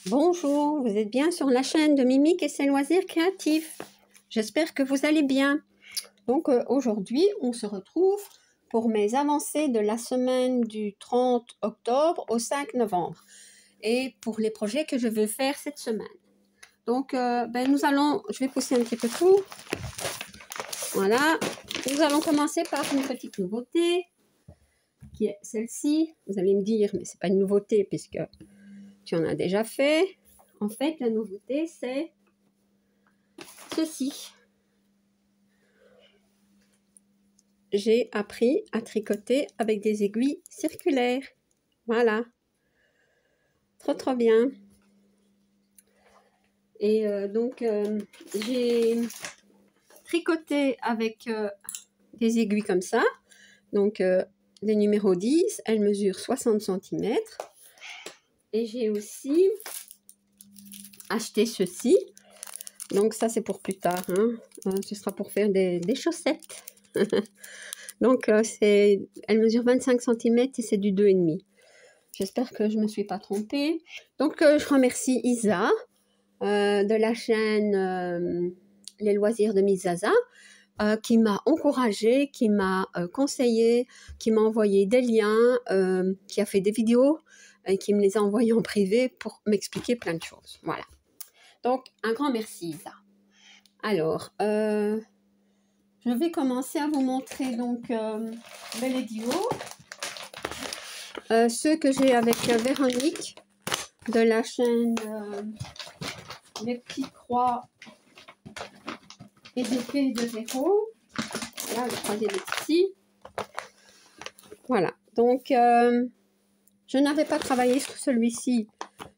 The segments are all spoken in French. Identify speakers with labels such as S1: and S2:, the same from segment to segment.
S1: Bonjour, vous êtes bien sur la chaîne de Mimique et ses loisirs créatifs. J'espère que vous allez bien. Donc aujourd'hui, on se retrouve pour mes avancées de la semaine du 30 octobre au 5 novembre et pour les projets que je veux faire cette semaine. Donc je vais pousser un petit peu tout. Voilà, nous allons commencer par une petite nouveauté qui est celle-ci. Vous allez me dire, mais c'est pas une nouveauté puisque tu en as déjà fait. En fait, la nouveauté, c'est ceci. J'ai appris à tricoter avec des aiguilles circulaires. Voilà. Trop bien. Et j'ai tricoté avec des aiguilles comme ça. Donc, les numéros 10, elles mesurent 60 cm. Et j'ai aussi acheté ceci. Donc, ça, c'est pour plus tard. Ce sera pour faire des chaussettes. Donc, elle mesure 25 cm et c'est du 2,5. J'espère que je ne me suis pas trompée. Donc, je remercie Isa de la chaîne Les Loisirs de Miss Zaza qui m'a encouragée, qui m'a conseillé, qui m'a envoyé des liens, qui a fait des vidéos et qui me les a envoyés en privé pour m'expliquer plein de choses. Voilà. Donc, un grand merci, Isa. Alors, je vais commencer à vous montrer donc les duos. Ceux que j'ai avec Véronique de la chaîne Les Petites Croix et d'épée de Véro. Voilà, le troisième est ici. Voilà, donc je n'avais pas travaillé sur celui-ci.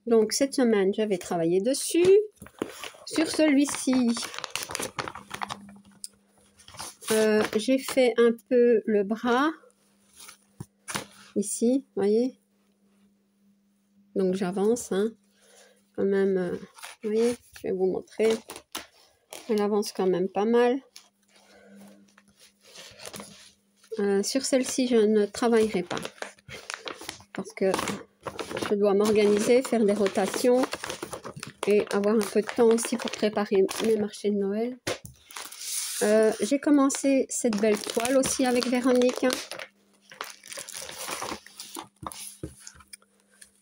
S1: Donc cette semaine, j'avais travaillé dessus. Sur celui-ci, j'ai fait un peu le bras. Ici, vous voyez. Donc j'avance, quand même, vous voyez, je vais vous montrer. Elle avance quand même pas mal. Sur celle-ci, je ne travaillerai pas. Parce que je dois m'organiser, faire des rotations et avoir un peu de temps aussi pour préparer mes marchés de Noël. J'ai commencé cette belle toile aussi avec Véronique.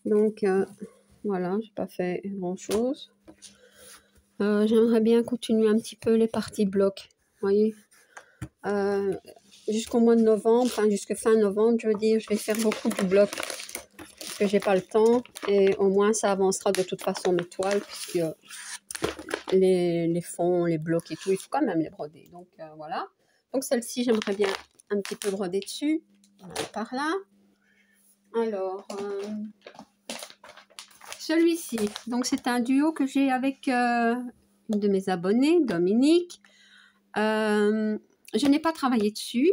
S1: Donc, voilà, j'ai pas fait grand-chose. J'aimerais bien continuer un petit peu les parties blocs, vous voyez. Jusqu'au mois de novembre, enfin jusqu'à fin novembre, je veux dire, je vais faire beaucoup de blocs parce que j'ai pas le temps et au moins ça avancera de toute façon mes toiles puisque les fonds, les blocs et tout, il faut quand même les broder. Donc voilà. Donc celle-ci, j'aimerais bien un petit peu broder dessus. Par là. Alors, celui-ci, donc c'est un duo que j'ai avec une de mes abonnées, Dominique. Je n'ai pas travaillé dessus.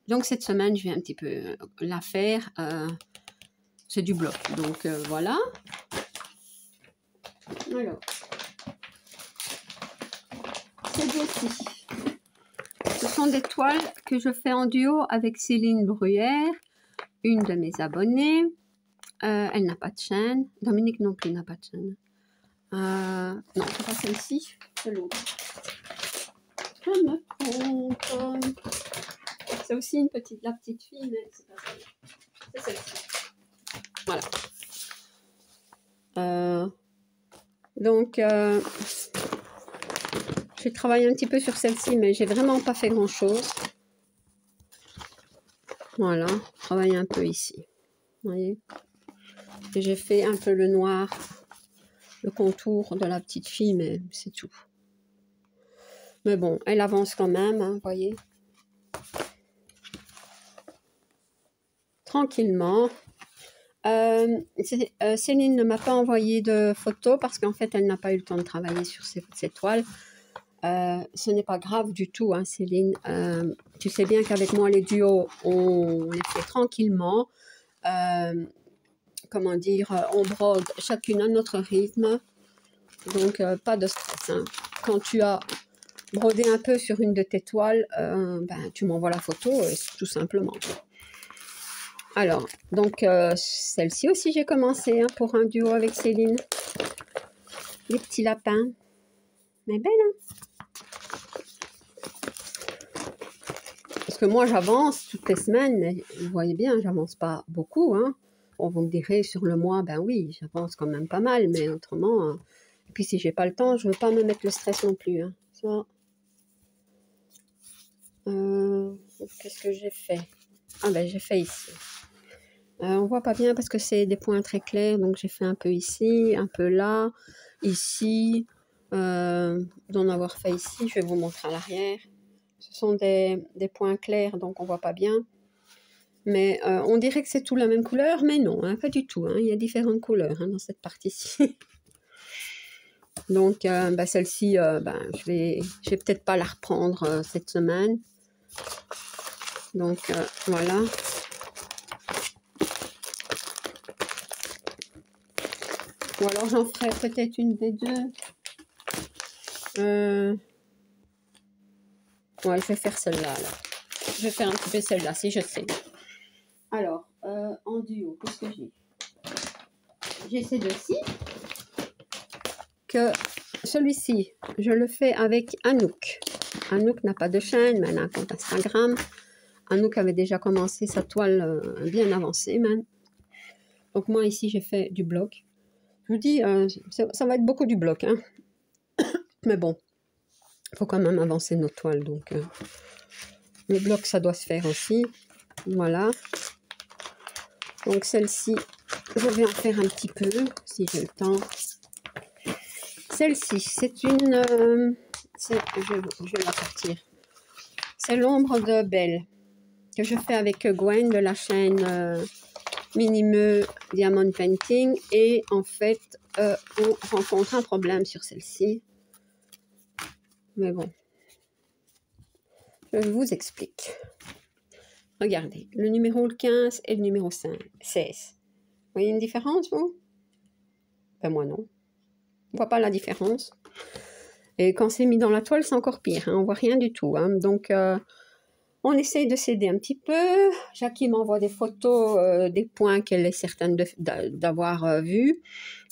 S1: Donc cette semaine, je vais un petit peu la faire. C'est du bloc. Donc voilà. Alors, celle-ci. Ce sont des toiles que je fais en duo avec Céline Bruyère, une de mes abonnées. Elle n'a pas de chaîne. Dominique non plus n'a pas de chaîne. Non, c'est pas celle-ci, c'est l'autre. Je me trompe. C'est aussi une petite, la petite fille, mais c'est pas celle-là. C'est celle-ci. Voilà. Donc, j'ai travaillé un petit peu sur celle-ci, mais j'ai vraiment pas fait grand-chose. Voilà, travaillé un peu ici. Vous voyez. Et j'ai fait un peu le noir, le contour de la petite fille, mais c'est tout. Mais bon, elle avance quand même, vous voyez. Tranquillement. Céline ne m'a pas envoyé de photos parce qu'en fait, elle n'a pas eu le temps de travailler sur ces toiles. Ce n'est pas grave du tout, Céline. Tu sais bien qu'avec moi, les duos, on les fait tranquillement. Comment dire, on brode chacune à notre rythme. Donc, pas de stress. Quand tu as brodé un peu sur une de tes toiles, tu m'envoies la photo, tout simplement. Alors, donc, celle-ci aussi, j'ai commencé pour un duo avec Céline. des petits lapins. Mais belle, hein? Parce que moi, j'avance toutes les semaines, mais vous voyez bien, j'avance pas beaucoup, hein. Bon, vous me direz, sur le mois, ben oui, j'avance quand même pas mal, mais autrement... Et puis, si j'ai pas le temps, je veux pas me mettre le stress non plus, hein. Ça... qu'est-ce que j'ai fait? Ah ben, j'ai fait ici. On voit pas bien parce que c'est des points très clairs, donc j'ai fait un peu ici, un peu là, ici, d'en avoir fait ici, je vais vous montrer à l'arrière. Ce sont des points clairs, donc on voit pas bien. Mais on dirait que c'est tout la même couleur, mais non, hein, pas du tout. Hein, il y a différentes couleurs hein, dans cette partie-ci. Donc bah, celle-ci, bah, je vais peut-être pas la reprendre cette semaine. Donc voilà. Ou alors j'en ferai peut-être une des deux. Ouais, je vais faire celle-là. Je vais faire un petit peu celle-là, si je sais. Alors, en duo, qu'est-ce que j'ai? J'ai ces deux-ci. Que celui-ci, je le fais avec Anouk. Anouk n'a pas de chaîne, mais elle a un compte Instagram. Anouk avait déjà commencé sa toile bien avancée, même. Donc moi, ici, j'ai fait du bloc. Je vous dis, ça va être beaucoup du bloc. Hein. Mais bon, il faut quand même avancer nos toiles. Donc, le bloc, ça doit se faire aussi. Voilà. Donc, celle-ci, je vais en faire un petit peu, si j'ai le temps. Celle-ci, c'est une... je vais la sortir. C'est l'ombre de Belle, que je fais avec Gwen de la chaîne Minimeux Diamond Painting. Et en fait, on rencontre un problème sur celle-ci. Mais bon, je vous explique. Regardez, le numéro 15 et le numéro 16. Vous voyez une différence, vous? Ben moi non. On voit pas la différence. Et quand c'est mis dans la toile, c'est encore pire. Hein, on voit rien du tout. Hein. Donc, on essaye de s'aider un petit peu. Jackie m'envoie des photos des points qu'elle est certaine d'avoir vus.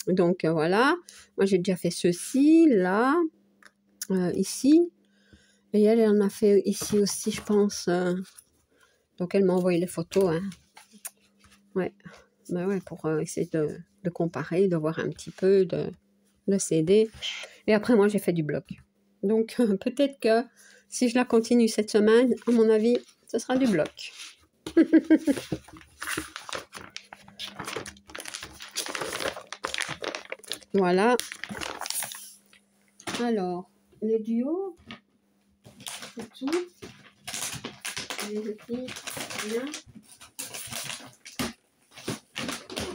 S1: Donc, voilà. Moi, j'ai déjà fait ceci, là, ici. Et elle en a fait ici aussi, je pense. Donc, elle m'a envoyé les photos. Hein. Ouais. Ben ouais, pour essayer de comparer, de voir un petit peu, de s'aider. Et après, moi, j'ai fait du bloc. Donc, peut-être que si je la continue cette semaine, à mon avis, ce sera du bloc. Voilà. Alors, le duo, c'est tout. Les filles, bien.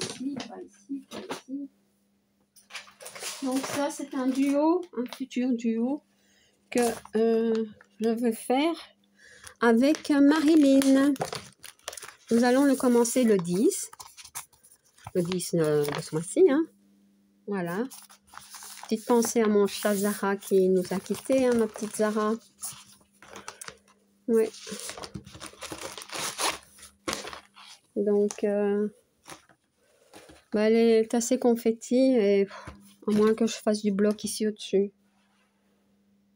S1: Ici, pas ici, pas ici. Donc ça, c'est un duo, un futur duo que je veux faire avec Marilyn. Nous allons le commencer le 10. Le 10 de ce mois-ci, hein. Voilà. Petite pensée à mon chat Zara qui nous a quittés, hein, ma petite Zara. Ouais. Donc, bah, elle est assez confetti et à moins que je fasse du bloc ici au-dessus.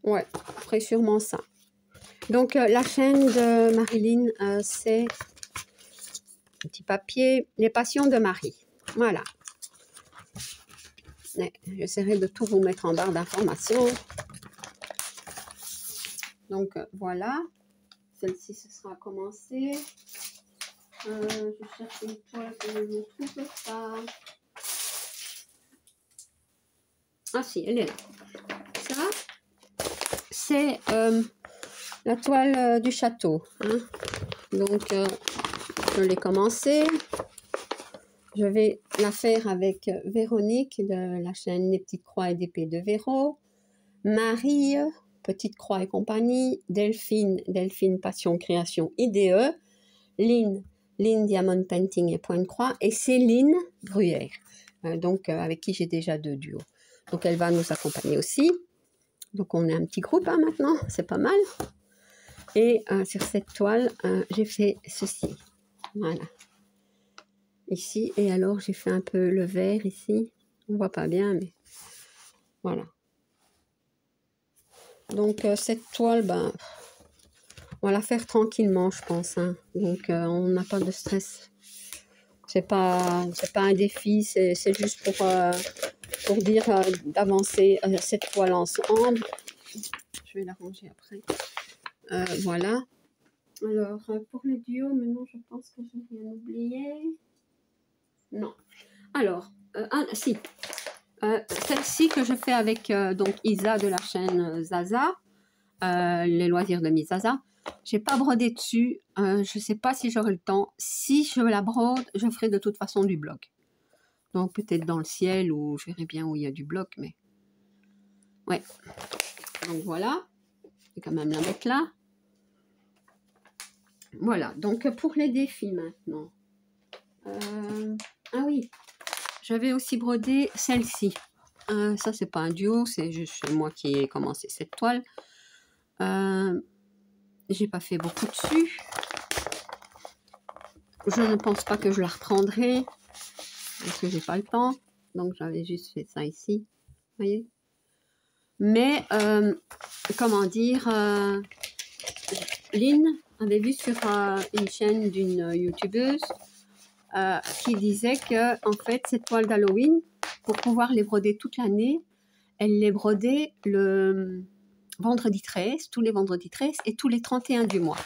S1: Ouais, après sûrement ça. Donc, la chaîne de Marilyn, c'est petit papier, les passions de Marie. Voilà. J'essaierai de tout vous mettre en barre d'informations. Donc, voilà. Celle-ci, ce sera commencé. Je cherche une toile que je ne trouve pas. Ah si, elle est là. Ça, c'est la toile du château. Hein. Donc, je l'ai commencé. Je vais la faire avec Véronique de la chaîne Les Petites Croix et d'Épée de Véro. Marie, Petite Croix et compagnie. Delphine Passion Création IDE. Lynn Diamond Painting et Point de Croix. Et Céline Bruyère, donc avec qui j'ai déjà 2 duos. Donc elle va nous accompagner aussi. Donc on est un petit groupe hein, maintenant, c'est pas mal. Et sur cette toile, j'ai fait ceci. Voilà. Ici, et alors j'ai fait un peu le vert ici. On voit pas bien, mais Voilà. Donc, cette toile, ben, on va la faire tranquillement, je pense. Hein. Donc, on n'a pas de stress. C'est pas un défi, c'est juste pour dire d'avancer cette toile ensemble. Je vais la ranger après. Voilà. Alors, pour les duos, maintenant, je pense que je n'ai rien oublié. Non. Alors, si. Celle-ci que je fais avec donc Isa de la chaîne Zaza, les loisirs de Miss Zaza. J'ai pas brodé dessus. Je sais pas si j'aurai le temps. Si je la brode, je ferai de toute façon du bloc. Donc, peut-être dans le ciel ou je verrai bien où il y a du bloc, mais... Ouais. Donc, voilà. Je vais quand même la mettre là. Voilà. Donc, pour les défis maintenant. Ah oui. J'avais aussi brodé celle-ci. Ça, c'est pas un duo, c'est juste moi qui ai commencé cette toile. J'ai pas fait beaucoup dessus. Je ne pense pas que je la reprendrai parce que j'ai pas le temps. Donc, j'avais juste fait ça ici. Vous voyez? Mais, comment dire, Lynn avait vu sur une chaîne d'une youtubeuse qui disait que, en fait, cette toile d'Halloween, pour pouvoir les broder toute l'année, elle les brodait le vendredi 13, tous les vendredis 13 et tous les 31 du mois.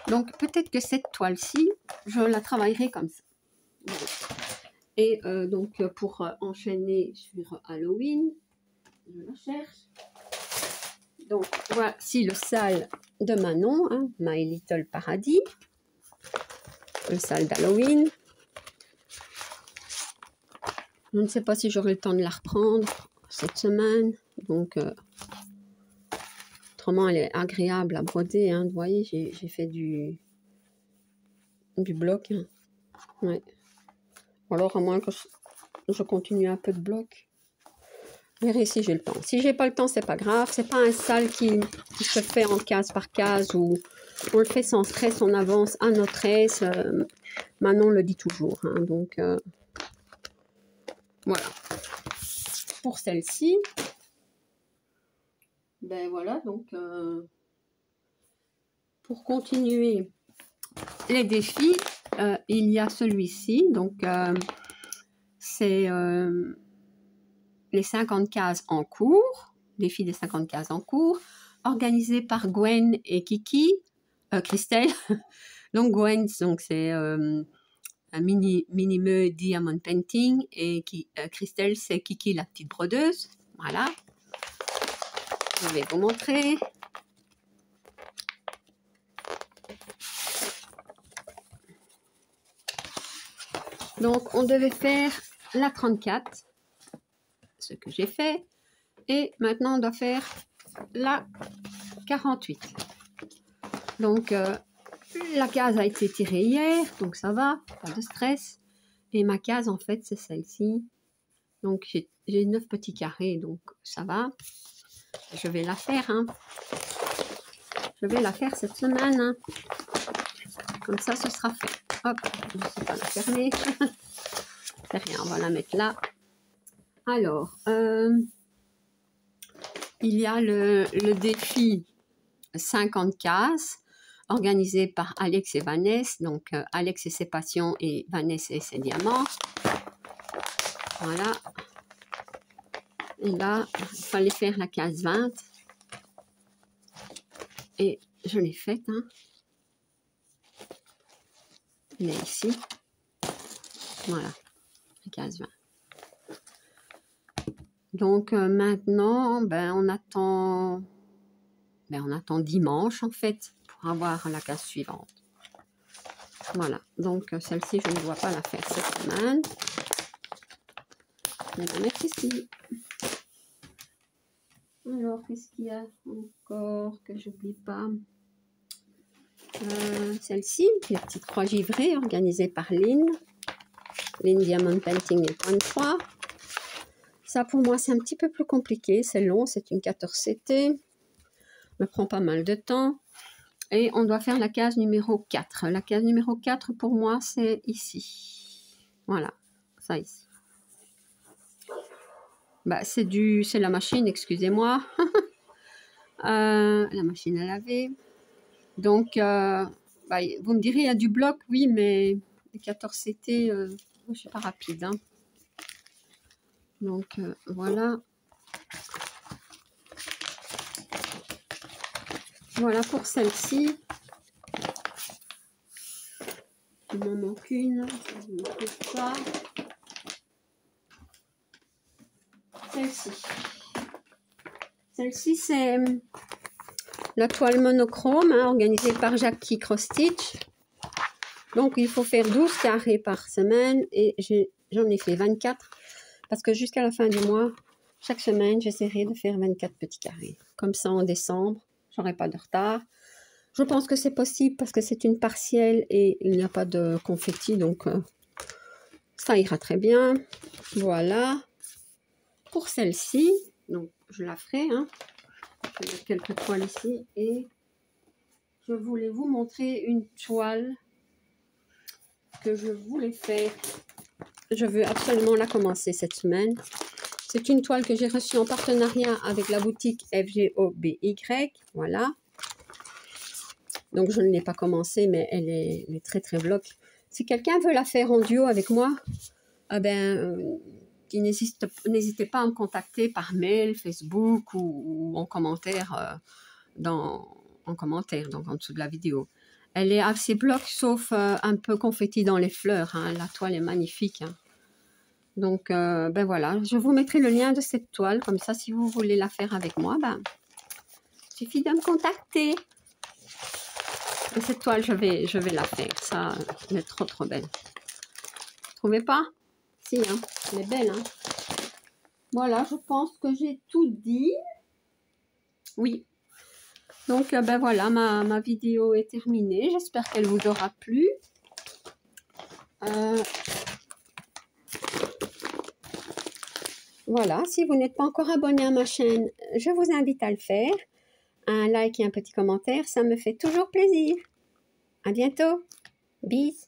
S1: Donc, peut-être que cette toile-ci, je la travaillerai comme ça. Et donc, pour enchaîner sur Halloween, je la cherche. Donc, voici le sale de Manon, hein, My Little Paradis. Le sale d'Halloween. Je ne sais pas si j'aurai le temps de la reprendre cette semaine. Donc, autrement, elle est agréable à broder. Hein. Vous voyez, j'ai fait du bloc. Hein. Ouais. Alors, à moins que je continue un peu de bloc. Je verrai si j'ai le temps. Si j'ai pas le temps, c'est pas grave. C'est pas un sale qui se fait en case par case ou on le fait sans stress, on avance à notre aise. Manon le dit toujours. Hein. Donc, voilà. Pour celle-ci, ben voilà, donc pour continuer les défis, il y a celui-ci, donc c'est les 50 cases en cours, défi des 50 cases en cours, organisé par Gwen et Kiki, Christelle. Donc Gwen, donc c'est un mini-me diamond painting et Christelle, c'est Kiki la petite brodeuse. Voilà. Je vais vous montrer. Donc, on devait faire la 34, ce que j'ai fait. Et maintenant, on doit faire la 48. Donc, la case a été tirée hier, donc ça va, pas de stress. Et ma case, en fait, c'est celle-ci. Donc, j'ai 9 petits carrés, donc ça va. Je vais la faire, hein. Je vais la faire cette semaine, hein. Comme ça, ce sera fait. Hop, je ne sais pas la fermer. C'est rien, on va la mettre là. Alors, il y a le défi 50 cases organisé par Alex et Vanessa. Donc, Alex et ses passions et Vanessa et ses diamants. Voilà. Et là, il fallait faire la case 20. Et je l'ai faite, hein. Elle est ici. Voilà, la case 20. Donc, maintenant, ben, on attend dimanche, en fait, pour avoir la case suivante. Voilà, donc celle-ci, je ne dois pas la faire cette semaine. Je vais la mettre ici. Alors, qu'est-ce qu'il y a encore que j'oublie pas? Celle-ci, la petite croix givrée organisée par Lynn. Lynn Diamond Painting et 33. Ça, pour moi, c'est un petit peu plus compliqué. C'est long, c'est une 14 CT. Me prend pas mal de temps. Et on doit faire la case numéro 4. La case numéro 4, pour moi, c'est ici. Voilà, ça ici. Bah, c'est la machine, excusez-moi. La machine à laver. Donc, bah, vous me direz, il y a du bloc, oui, mais les 14 CT, je ne suis pas rapide. Hein. Donc, voilà. Voilà pour celle-ci. Il m'en manque une. Je ne trouve pas. Celle-ci. Celle-ci, c'est la toile monochrome, hein, organisée par Jackie Cross Stitch. Donc, il faut faire 12 carrés par semaine et j'en ai fait 24 parce que jusqu'à la fin du mois, chaque semaine, j'essaierai de faire 24 petits carrés. Comme ça, en décembre, j'aurai pas de retard. Je pense que c'est possible parce que c'est une partielle et il n'y a pas de confetti, donc ça ira très bien. Voilà. Pour celle-ci, donc je la ferai. Hein. Je vais mettre quelques toiles ici et je voulais vous montrer une toile que je voulais faire. Je veux absolument la commencer cette semaine. C'est une toile que j'ai reçue en partenariat avec la boutique FGOBY. Voilà. Donc, je ne l'ai pas commencée, mais elle est très, très bloc. Si quelqu'un veut la faire en duo avec moi, eh ben, n'hésitez pas à me contacter par mail, Facebook ou en commentaire, en commentaire, donc en dessous de la vidéo. Elle est assez bloc, sauf un peu confetti dans les fleurs. Hein. La toile est magnifique. Hein. Donc, ben voilà, je vous mettrai le lien de cette toile. Comme ça, si vous voulez la faire avec moi, ben, il suffit de me contacter. Et cette toile, je vais la faire. Ça, elle est trop, trop belle. Vous trouvez pas? Si, hein, elle est belle. Hein. Voilà, je pense que j'ai tout dit. Oui. Donc, ben voilà, ma vidéo est terminée. J'espère qu'elle vous aura plu. Voilà, si vous n'êtes pas encore abonné à ma chaîne, je vous invite à le faire. Un like et un petit commentaire, ça me fait toujours plaisir. À bientôt. Bis.